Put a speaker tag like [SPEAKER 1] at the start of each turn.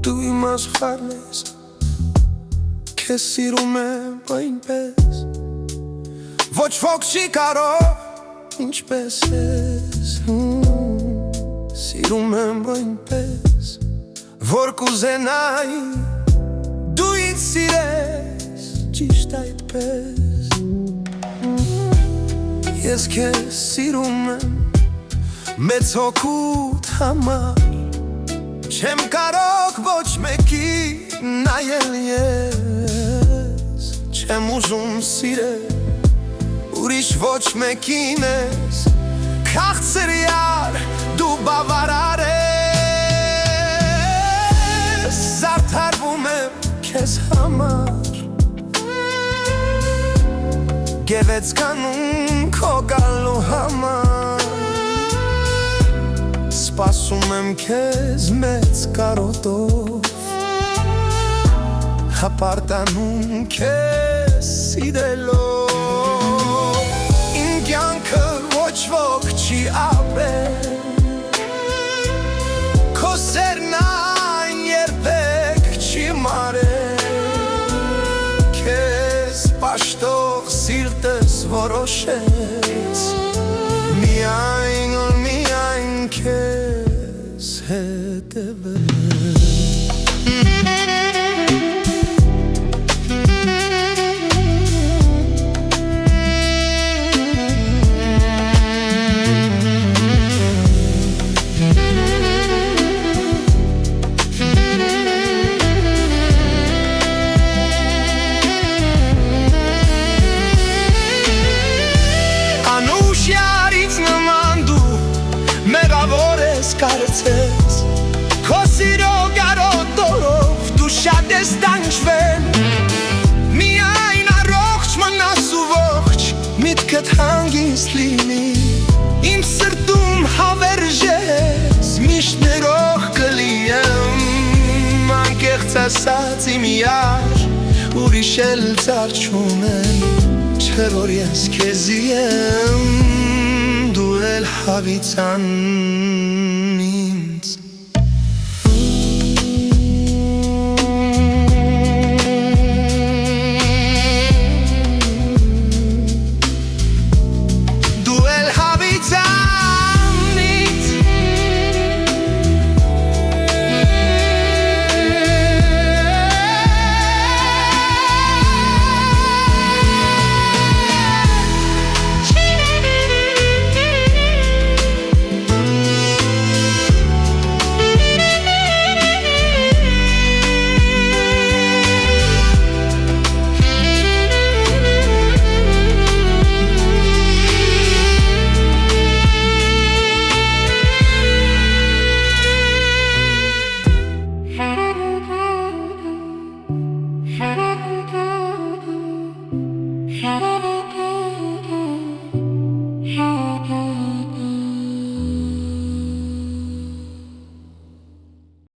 [SPEAKER 1] Դու իմ աշխարհն ես, քեզ սիրում եմ այնպես, ոչ ոք չի կարող ինչպես ես, սիրում եմ այնպես, որ կուզենայի դու ինձ սիրես ճիշտ այդպես, ես քեզ սիրում եմ մեծ հոգուդ համար, չեմ կարող ոչ մեկի նայել ես, չեմ ուզում սիրել ուրիշ ոչ մեկին ես, քաղցր յար դու բավարար ես, զարդարվում եմ քեզ համար, գեղեցկանում քո գալու համար, սպասում եմ քեզ մեծ կարոտով, հպարտանում քեզ սիրելով, իմ կյանքը ոչ ոք չի ապրել, քո սերն այն երբեք չի մարել, քեզ պաշտող սիրտս որոշեց, միայն քեզ հետևել կարծես, քո սիրո գարոտով դու շատ ես տանջվել, միայն առողջ մնաս ու ողջ միտքդ հանգիստ լինի, իմ սրտում հավերժես միշտ ներող կլինեմ, անկեղծ ասած իմ յար ուրիշ էլ ծառ չունեմ, չէ որ ես քեզի եմ, դու էլ հավիտյան